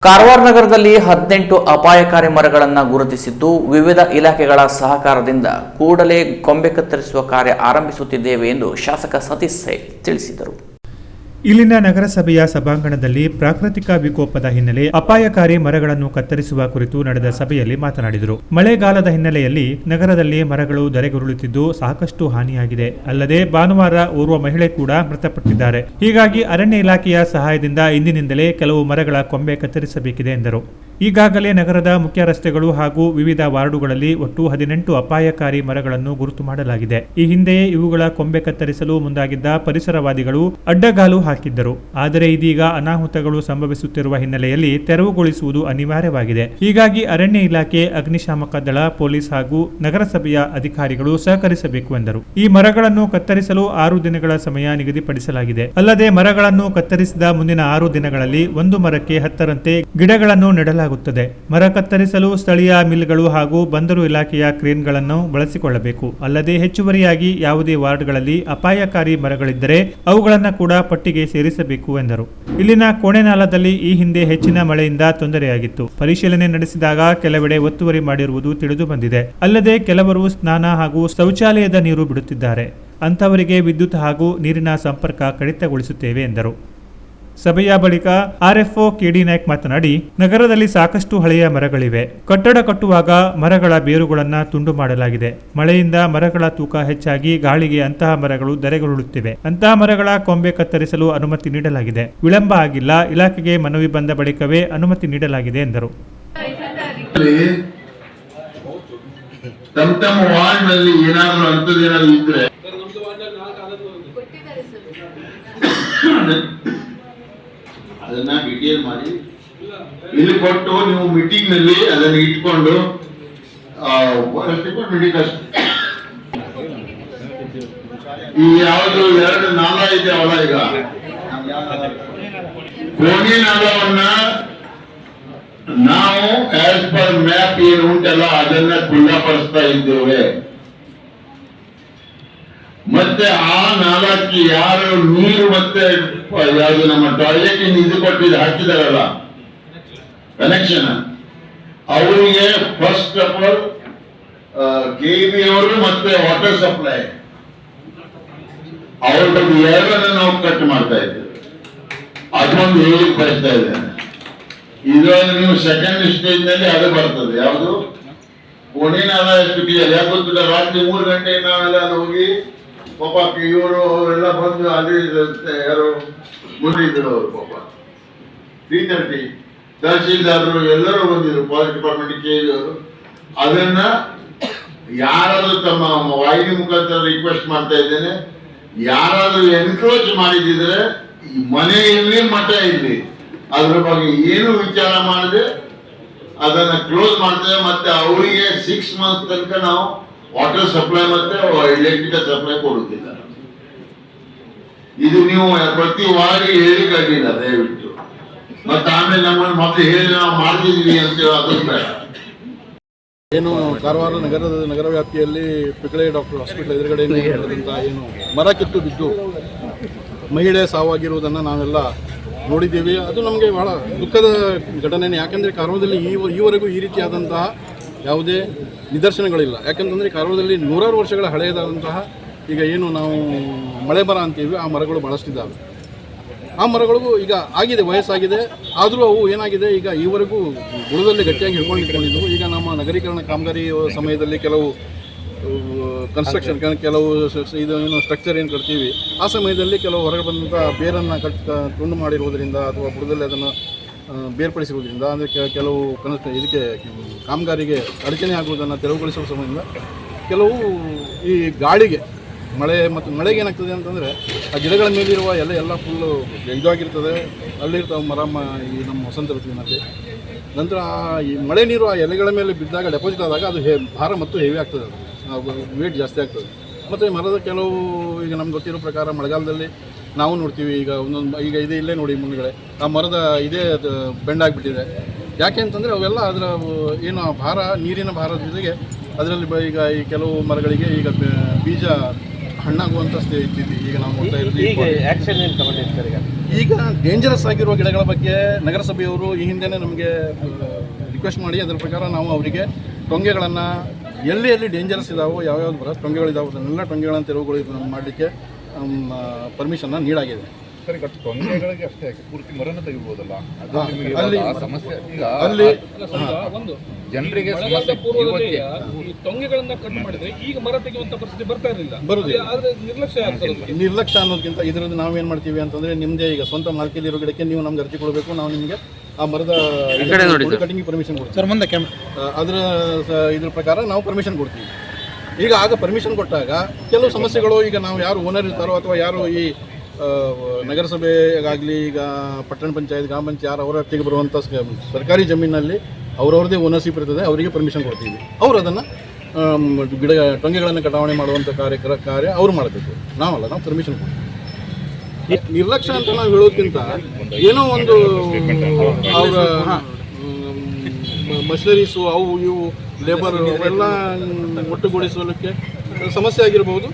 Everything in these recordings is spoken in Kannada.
ಕಾರವಾರ ನಗರದಲ್ಲಿ 18 ಅಪಾಯಕಾರಿ ಮರಗಳನ್ನು ಗುರುತಿಸಿದ್ದು ವಿವಿಧ ಇಲಾಖೆಗಳ ಸಹಕಾರದಿಂದ ಕೂಡಲೇ ಕೊಂಬೆ ಕತ್ತರಿಸುವ ಕಾರ್ಯ ಆರಂಭಿಸುತ್ತಿದ್ದೇವೆ ಎಂದು ಶಾಸಕ ಸತೀಶ್ ಸೇಠ್ ತಿಳಿಸಿದರು. ಇಲ್ಲಿನ ನಗರಸಭೆಯ ಸಭಾಂಗಣದಲ್ಲಿ ಪ್ರಾಕೃತಿಕ ವಿಕೋಪದ ಹಿನ್ನೆಲೆ ಅಪಾಯಕಾರಿ ಮರಗಳನ್ನು ಕತ್ತರಿಸುವ ಕುರಿತು ನಡೆದ ಸಭೆಯಲ್ಲಿ ಮಾತನಾಡಿದರು. ಮಳೆಗಾಲದ ಹಿನ್ನೆಲೆಯಲ್ಲಿ ನಗರದಲ್ಲಿ ಮರಗಳು ಧರೆಗುರುಳುತ್ತಿದ್ದು ಸಾಕಷ್ಟು ಹಾನಿಯಾಗಿದೆ. ಅಲ್ಲದೆ ಭಾನುವಾರ ಓರ್ವ ಮಹಿಳೆ ಕೂಡ ಮೃತಪಟ್ಟಿದ್ದಾರೆ. ಹೀಗಾಗಿ ಅರಣ್ಯ ಇಲಾಖೆಯ ಸಹಾಯದಿಂದ ಇಂದಿನಿಂದಲೇ ಕೆಲವು ಮರಗಳ ಕೊಂಬೆ ಕತ್ತರಿಸಬೇಕಿದೆ ಎಂದರು. ಈಗಾಗಲೇ ನಗರದ ಮುಖ್ಯ ರಸ್ತೆಗಳು ಹಾಗೂ ವಿವಿಧ ವಾರ್ಡುಗಳಲ್ಲಿ ಒಟ್ಟು 18 ಅಪಾಯಕಾರಿ ಮರಗಳನ್ನು ಗುರುತು ಮಾಡಲಾಗಿದೆ. ಈ ಹಿಂದೆಯೇ ಇವುಗಳ ಕೊಂಬೆ ಕತ್ತರಿಸಲು ಮುಂದಾಗಿದ್ದ ಪರಿಸರವಾದಿಗಳು ಅಡ್ಡಗಾಲು ಹಾಕಿದ್ದರು. ಆದರೆ ಇದೀಗ ಅನಾಹುತಗಳು ಸಂಭವಿಸುತ್ತಿರುವ ಹಿನ್ನೆಲೆಯಲ್ಲಿ ತೆರವುಗೊಳಿಸುವುದು ಅನಿವಾರ್ಯವಾಗಿದೆ. ಹೀಗಾಗಿ ಅರಣ್ಯ ಇಲಾಖೆ, ಅಗ್ನಿಶಾಮಕ ದಳ, ಪೊಲೀಸ್ ಹಾಗೂ ನಗರಸಭೆಯ ಅಧಿಕಾರಿಗಳು ಸಹಕರಿಸಬೇಕು ಎಂದರು. ಈ ಮರಗಳನ್ನು ಕತ್ತರಿಸಲು 6 ದಿನಗಳ ಸಮಯ ನಿಗದಿಪಡಿಸಲಾಗಿದೆ. ಅಲ್ಲದೆ ಮರಗಳನ್ನು ಕತ್ತರಿಸಿದ ಮುಂದಿನ 6 ದಿನಗಳಲ್ಲಿ ಒಂದು ಮರಕ್ಕೆ 10ರಂತೆ ಗಿಡಗಳನ್ನು ನೆಡಲಾಗುತ್ತದೆ. ಮರ ಕತ್ತರಿಸಲು ಸ್ಥಳೀಯ ಮಿಲ್ಗಳು ಹಾಗೂ ಬಂದರು ಇಲಾಖೆಯ ಕ್ರೇನ್ಗಳನ್ನು ಬಳಸಿಕೊಳ್ಳಬೇಕು. ಅಲ್ಲದೆ ಹೆಚ್ಚುವರಿಯಾಗಿ ಯಾವುದೇ ವಾರ್ಡ್ಗಳಲ್ಲಿ ಅಪಾಯಕಾರಿ ಮರಗಳಿದ್ದರೆ ಅವುಗಳನ್ನು ಕೂಡ ಪಟ್ಟಿಗೆ ಸೇರಿಸಬೇಕು ಎಂದರು. ಇಲ್ಲಿನ ಕೋಣೆನಾಲದಲ್ಲಿ ಈ ಹಿಂದೆ ಹೆಚ್ಚಿನ ಮಳೆಯಿಂದ ತೊಂದರೆಯಾಗಿತ್ತು. ಪರಿಶೀಲನೆ ನಡೆಸಿದಾಗ ಕೆಲವೆಡೆ ಒತ್ತುವರಿ ಮಾಡಿರುವುದು ತಿಳಿದು ಬಂದಿದೆ. ಅಲ್ಲದೆ ಕೆಲವರು ಸ್ನಾನ ಹಾಗೂ ಶೌಚಾಲಯದ ನೀರು ಬಿಡುತ್ತಿದ್ದಾರೆ. ಅಂತವರಿಗೆ ವಿದ್ಯುತ್ ಹಾಗೂ ನೀರಿನ ಸಂಪರ್ಕ ಕಡಿತಗೊಳಿಸುತ್ತೇವೆ ಎಂದರು. ಸಭೆಯ ಬಳಿಕ ಆರ್ಎಫ್ಒ ಕೆಡಿ ನಾಯ್ಕ್ ಮಾತನಾಡಿ, ನಗರದಲ್ಲಿ ಸಾಕಷ್ಟು ಹಳೆಯ ಮರಗಳಿವೆ. ಕಟ್ಟಡ ಕಟ್ಟುವಾಗ ಮರಗಳ ಬೇರುಗಳನ್ನು ತುಂಡು ಮಾಡಲಾಗಿದೆ. ಮಳೆಯಿಂದ ಮರಗಳ ತೂಕ ಹೆಚ್ಚಾಗಿ ಗಾಳಿಗೆ ಅಂತಹ ಮರಗಳು ಧರೆಗುರುಳುತ್ತಿವೆ. ಅಂತಹ ಮರಗಳ ಕೊಂಬೆ ಕತ್ತರಿಸಲು ಅನುಮತಿ ನೀಡಲಾಗಿದೆ. ವಿಳಂಬ ಆಗಿಲ್ಲ. ಇಲಾಖೆಗೆ ಮನವಿ ಬಂದ ಬಳಿಕವೇ ಅನುಮತಿ ನೀಡಲಾಗಿದೆ ಎಂದರು. ಅದನ್ನ ಡಿಟೇಲ್ ಮಾಡಿ ಇಲ್ಲಿ ಕೊಟ್ಟು ನೀವು ಮೀಟಿಂಗ್ ನಲ್ಲಿ ಅದನ್ನ ಇಟ್ಕೊಂಡು ಈ ಯಾವುದು 2 ನಾಲ ಇದೆ ಅವಳ ಈಗ ಕೋಣಿ ನಾಲವನ್ನ ನಾವು ಆಸ್ ಪರ್ ಮ್ಯಾಪ್ ಏನು ಉಂಟಲ್ಲ ಅದನ್ನ ಖುಲ್ಲಾಪಡಿಸ್ತಾ ಇದ್ದೇವೆ. ಮತ್ತೆ ಆ ನಾಲಕ್ಕೆ ಯಾರು ನೀರು ಮತ್ತೆ ಯಾವುದು ನಮ್ಮ ಟಾಯ್ಲೆಟ್ ಇದು ಕೊಟ್ಟಿದ್ದು ಹಾಕಿದಾರಲ್ಲ ಕನೆಕ್ಷನ್, ಅವರಿಗೆ ಫಸ್ಟ್ ಆಫ್ ಆಲ್ ಕೆಬಿ ಅವರು ಮತ್ತೆ ವಾಟರ್ ಸಪ್ಲೈ ಅವ್ರದ್ದು 2 ನಾವು ಕಟ್ ಮಾಡ್ತಾ ಇದ್ದೇವೆ. ಅದೊಂದು ಹೇಳಿ ಬಯಸ್ತಾ ಇದ್ದೇನೆ. ಇದೊಂದು ನೀವು ಸೆಕೆಂಡ್ ಸ್ಟೇಜ್ ನಲ್ಲಿ ಅದು ಬರ್ತದೆ. ಯಾವುದು ಕೋಣಿನಾಲ ಎಷ್ಟು ಯಾಕೆ ಗೊತ್ತಿಲ್ಲ. ರಾತ್ರಿ 3 ಗಂಟೆಗೆ ನಾವೆಲ್ಲ ಹೋಗಿ ಪಾಪ ಇವರು ಎಲ್ಲ ಬಂದು ಅಲ್ಲಿ ಯಾರು ಮುಂದಿದ್ರು ಅವರು ಪಾಪ 3:30 ತಹಸೀಲ್ದಾರರು ಎಲ್ಲರೂ ಬಂದಿದ್ರು, ಫಾರೆಸ್ಟ್ ಡಿಪಾರ್ಟ್ಮೆಂಟ್ ಕೆಇ ಅವರು. ಅದನ್ನ ಯಾರಾದ್ರೂ ತಮ್ಮ ವಾಹಿನಿ ಮುಖಾಂತರ ರಿಕ್ವೆಸ್ಟ್ ಮಾಡ್ತಾ ಇದ್ದೇನೆ, ಯಾರಾದ್ರೂ ಎನ್ಕ್ರೋಚ್ ಮಾಡಿದ್ರೆ ಮನೆ ಇರ್ಲಿ ಮಠ ಇರ್ಲಿ ಅದ್ರ ಬಗ್ಗೆ ಏನು ವಿಚಾರ ಮಾಡದೆ ಅದನ್ನ ಕ್ಲೋಸ್ ಮಾಡ್ತೇವೆ. ಮತ್ತೆ ಅವರಿಗೆ 6 ಮಂತ್ಸ್ ತನಕ ನಾವು ವಾಟರ್ ಸಪ್ಲೈ ಮತ್ತೆ ಎಲೆಕ್ಟ್ರಿಕಲ್ ಸಪ್ಲೈ ಕೊಡುತ್ತಿಲ್ಲ. ಇದು ನೀವು ಪ್ರತಿ ವಾರಿಗೆ ಹೇಳಿ ಕಟ್ಟಿಲ್ಲ ದಯವಿಟ್ಟು. ಮತ್ತೆ ಆಮೇಲೆ ನಮ್ಮನ್ನು ಮತ್ತೆ ಹೇಳಿ ನಾವು ಮಾಡ್ತಿದ್ವಿ ಅಂತೇಳಿ ಅದನ್ನು ಬೇಡ. ಏನು ಕಾರವಾರ ನಗರ ವ್ಯಾಪ್ತಿಯಲ್ಲಿ ಪಿಕಳೆ ಡಾಕ್ಟರ್ ಹಾಸ್ಪಿಟಲ್ ಎದುರುಗಡೆ ಏನು ಮರ ಕಿತ್ತು ಬಿದ್ದು ಮಹಿಳೆ ಸಾವಾಗಿರುವುದನ್ನು ನಾವೆಲ್ಲ ನೋಡಿದ್ದೀವಿ. ಅದು ನಮಗೆ ಬಹಳ ದುಃಖದ ಘಟನೆ. ಯಾಕೆಂದರೆ ಕಾರವಾರದಲ್ಲಿ ಈವರೆಗೂ ಈ ರೀತಿಯಾದಂತಹ ಯಾವುದೇ ನಿದರ್ಶನಗಳಿಲ್ಲ. ಯಾಕೆಂತಂದರೆ ಕಾರವಾರದಲ್ಲಿ 100 ವರ್ಷಗಳ ಹಳೆಯದಾದಂತಹ ಈಗ ಏನು ನಾವು ಮಳೆ ಮರ ಅಂತೀವಿ, ಆ ಮರಗಳು ಭಾಳಷ್ಟಿದ್ದಾವೆ. ಆ ಮರಗಳಿಗೂ ಈಗ ಆಗಿದೆ, ವಯಸ್ಸಾಗಿದೆ. ಆದರೂ ಅವು ಏನಾಗಿದೆ, ಈಗ ಈವರೆಗೂ ಬುಡದಲ್ಲಿ ಗಟ್ಟಿಯಾಗಿ ಹಿಡ್ಕೊಂಡಿದ್ವು. ಈಗ ನಮ್ಮ ನಗರೀಕರಣ ಕಾಮಗಾರಿ ಸಮಯದಲ್ಲಿ ಕೆಲವು ಕನ್ಸ್ಟ್ರಕ್ಷನ್ ಕೆಲವು ಇದು ಏನು ಸ್ಟ್ರಕ್ಚರ್ ಏನು ಕಟ್ತೀವಿ, ಆ ಸಮಯದಲ್ಲಿ ಕೆಲವು ಹೊರಗೆ ಬಂದಂಥ ಬೇರನ್ನು ತುಂಡು ಮಾಡಿರುವುದರಿಂದ ಅಥವಾ ಬುಡದಲ್ಲಿ ಅದನ್ನು ಬೇರ್ಪಡಿಸಿರುವುದರಿಂದ ಅಂದರೆ ಕೆಲವು ಇದಕ್ಕೆ ಕಾಮಗಾರಿಗೆ ಅಡಚಣೆ ಆಗುವುದನ್ನು ತೆರವುಗೊಳಿಸುವ ಸಮಯದಿಂದ ಕೆಲವು ಈ ಗಾಳಿಗೆ ಮಳೆಗೆ ಏನಾಗ್ತದೆ ಅಂತಂದರೆ ಆ ಗಿಡಗಳ ಮೇಲಿರುವ ಎಲ್ಲ ಫುಲ್ಲು ಇದಾಗಿರ್ತದೆ. ಅಲ್ಲಿರ್ತಾವೆ ಮರ ಈ ನಮ್ಮ ವಸಂತ ಋತುವಿನಲ್ಲಿ. ನಂತರ ಈ ಮಳೆ ನೀರು ಆ ಎಲೆಗಳ ಮೇಲೆ ಬಿದ್ದಾಗ ಡೆಪಾಸಿಟ್ ಆದಾಗ ಅದು ಭಾರ ಮತ್ತು ಹೆವಿ ಆಗ್ತದೆ, ಅದು ವೇಟ್ ಜಾಸ್ತಿ ಆಗ್ತದೆ. ಮತ್ತು ಮರದ ಕೆಲವು ಈಗ ನಮ್ಗೆ ಗೊತ್ತಿರೋ ಪ್ರಕಾರ ಮಳೆಗಾಲದಲ್ಲಿ ನಾವು ನೋಡ್ತೀವಿ, ಈಗ ಇಲ್ಲೇ ನೋಡಿ ಮುಂದುಗಡೆ ಆ ಮರದ ಇದೇ ಬೆಂಡಾಗಿಬಿಟ್ಟಿದೆ. ಯಾಕೆ ಅಂತಂದರೆ ಅವೆಲ್ಲ ಅದರ ಏನು ಭಾರ, ನೀರಿನ ಭಾರದ ಜೊತೆಗೆ ಅದರಲ್ಲಿ ಈಗ ಈ ಕೆಲವು ಮರಗಳಿಗೆ ಈಗ ಬೀಜ ಹಣ್ಣಾಗುವಂಥ ಸ್ಥಿತಿ ಈಗ ನಾವು ನೋಡ್ತಾ ಇರೋದು. ಆಕ್ಷನ್ ಏನು ತಗೊಂಡಿರ್ತಾರೆ ಈಗ ಡೇಂಜರಸ್ ಆಗಿರುವ ಗಿಡಗಳ ಬಗ್ಗೆ ನಗರಸಭೆಯವರು ಈ ಹಿಂದೆನೇ ನಮಗೆ ರಿಕ್ವೆಸ್ಟ್ ಮಾಡಿ ಅದರ ಪ್ರಕಾರ ನಾವು ಅವರಿಗೆ ಟೊಂಗೆಗಳನ್ನು ಎಲ್ಲಿ ಡೇಂಜರಸ್ ಇದಾವೋ ಯಾವ್ಯಾವ್ದು ಬರೋ ಟೊಂಗೆಗಳಿದಾವೆ ಅದನ್ನೆಲ್ಲ ಟೊಂಗೆಗಳನ್ನು ತೆರವುಗಳು ಮಾಡಲಿಕ್ಕೆ ಪರ್ಮಿಷನ್ನ ನೀಡಾಗಿದೆ. ಸರಿ, ತೊಂದರೆಗಳಿಗೆ ಅಷ್ಟೇ ಪೂರ್ತಿ ಮರನ ತೆಗಿಬೋದಲ್ಲ, ಅಲ್ಲಿ ಸಮಸ್ಯೆ ಈಗ ಅಲ್ಲಿ ಒಂದು ಜನರಿಗೆ ಮಳೆಗಾಲದ ಪೂರ್ವದಲ್ಲಿ ಈ ಟೊಂಗೆಗಳನ್ನ ಕಟ್ ಮಾಡಿದ್ರೆ ಈಗ ಮರ ತೆಗೆಯುವಂತ ಪರಿಸ್ಥಿತಿ ಬರ್ತಾ ಇರಲಿಲ್ಲ. ಬರುದಿಲ್ಲ. ಆದ್ರೆ ನಿರ್ಲಕ್ಷ್ಯ ಆಗ್ತದೆ. ನಿರ್ಲಕ್ಷ್ಯ ಅನ್ನೋದಕ್ಕಿಂತ ಇದರಲ್ಲಿ ನಾವೇನು ಮಾಡ್ತೀವಿ ಅಂತಂದರೆ ನಿಮ್ಮದೇ ಈಗ ಸ್ವಂತ ಮಾಲ್ಕಿಲಿರೋ ಗಿಡಕ್ಕೆ ನೀವು ನಮ್ಗೆ ಅರ್ಜಿ ಕೊಡಬೇಕು, ನಾವು ನಿಮಗೆ ಆ ಮರದ ಕಟಿಂಗ್ ಪರ್ಮಿಷನ್ ಕೊಡ್ತೀವಿ ಸರ್. ಮುಂದೆ ಅದರ ಇದ್ರ ಪ್ರಕಾರ ನಾವು ಪರ್ಮಿಷನ್ ಕೊಡ್ತೀವಿ. ಈಗ ಆಗ ಪರ್ಮಿಷನ್ ಕೊಟ್ಟಾಗ ಕೆಲವು ಸಮಸ್ಯೆಗಳು ಈಗ ನಾವು ಯಾರು ಓನರ್ ಇರ್ತಾರೋ ಅಥವಾ ಯಾರು ಈ ನಗರಸಭೆಗಾಗಲಿ ಈಗ ಪಟ್ಟಣ ಪಂಚಾಯತ್ ಗ್ರಾಮ ಪಂಚಾಯತ್ ಯಾರು ಅವರ ವ್ಯಾಪ್ತಿಗೆ ಬರುವಂಥ ಸರ್ಕಾರಿ ಜಮೀನಲ್ಲಿ ಅವ್ರವ್ರದ್ದೇ ಓನರ್ಶಿಪ್ ಇರ್ತದೆ, ಅವರಿಗೆ ಪರ್ಮಿಷನ್ ಕೊಡ್ತೀವಿ. ಅವರು ಅದನ್ನು ಗಿಡ ಟೊಂಗೆಗಳನ್ನು ಕಟಾವಣೆ ಮಾಡುವಂಥ ಕಾರ್ಯ ಅವರು ಮಾಡಬೇಕು, ನಾವಲ್ಲ, ನಾವು ಪರ್ಮಿಷನ್ ಕೊಡ್ತೀವಿ. ನಿರ್ಲಕ್ಷ್ಯ ಅಂತ ನಾವು ಹೇಳೋದಕ್ಕಿಂತ ಏನೋ ಒಂದು ಅವರ ಮಷಿನರೀಸು ಅವು ಇವು ಲೇಬರ್ ಅವೆಲ್ಲ ಒಟ್ಟುಗೂಡಿಸಲಿಕ್ಕೆ ಸಮಸ್ಯೆ ಆಗಿರ್ಬೋದು.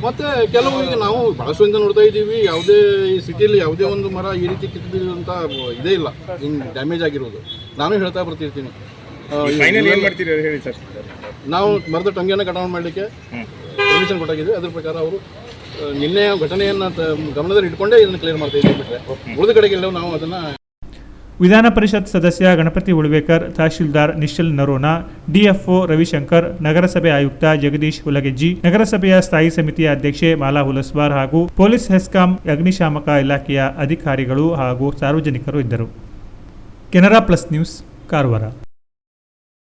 ಮತ್ತು ಕೆಲವು ಈಗ ನಾವು ಭಾಳಷ್ಟಿಂದ ನೋಡ್ತಾ ಇದ್ದೀವಿ, ಯಾವುದೇ ಈ ಸಿಟಿಯಲ್ಲಿ ಯಾವುದೇ ಒಂದು ಮರ ಈ ರೀತಿ ಕಿತ್ತಿದಂಥ ಇದೇ ಇಲ್ಲ, ಹಿಂಗೆ ಡ್ಯಾಮೇಜ್ ಆಗಿರೋದು. ನಾನು ಹೇಳ್ತಾ ಬರ್ತಿರ್ತೀನಿ, ನಾವು ಮರದ ಟೊಂಗೆಯನ್ನು ಕಟಾವು ಮಾಡಲಿಕ್ಕೆ ಪರ್ಮಿಷನ್ ಕೊಟ್ಟಾಗಿದ್ವಿ. ಅದ್ರ ಪ್ರಕಾರ ಅವರು ನಿನ್ನೆ ಘಟನೆಯನ್ನು ಗಮನದಲ್ಲಿ ಇಟ್ಕೊಂಡೇ ಇದನ್ನು ಕ್ಲಿಯರ್ ಮಾಡ್ತಾ ಇದ್ದೀವಿ. ಬಿಟ್ಟರೆ ಉಳಿದ ಕಡೆಗೆಲ್ಲವೂ ನಾವು ಅದನ್ನು. ವಿಧಾನ ಪರಿಷತ್ ಸದಸ್ಯ ಗಣಪತಿ ಉಳ್ವೇಕರ್, ತಹಶೀಲ್ದಾರ್ ನಿಶ್ಚಲ್ ನರೋನಾ, ಡಿಎಫ್ಒ ರವಿಶಂಕರ್, ನಗರಸಭೆ ಆಯುಕ್ತ ಜಗದೀಶ್ ಹುಲಗೆಜ್ಜಿ, ನಗರಸಭೆಯ ಸ್ಥಾಯಿ ಸಮಿತಿಯ ಅಧ್ಯಕ್ಷೆ ಮಾಲಾ ಹುಲಸ್ವಾರ್ ಹಾಗೂ ಪೊಲೀಸ್ ಹೆಸ್ಕಾಂ ಅಗ್ನಿಶಾಮಕ ಇಲಾಖೆಯ ಅಧಿಕಾರಿಗಳು ಹಾಗೂ ಸಾರ್ವಜನಿಕರು ಇದ್ದರು. Canara plus news, Karwar.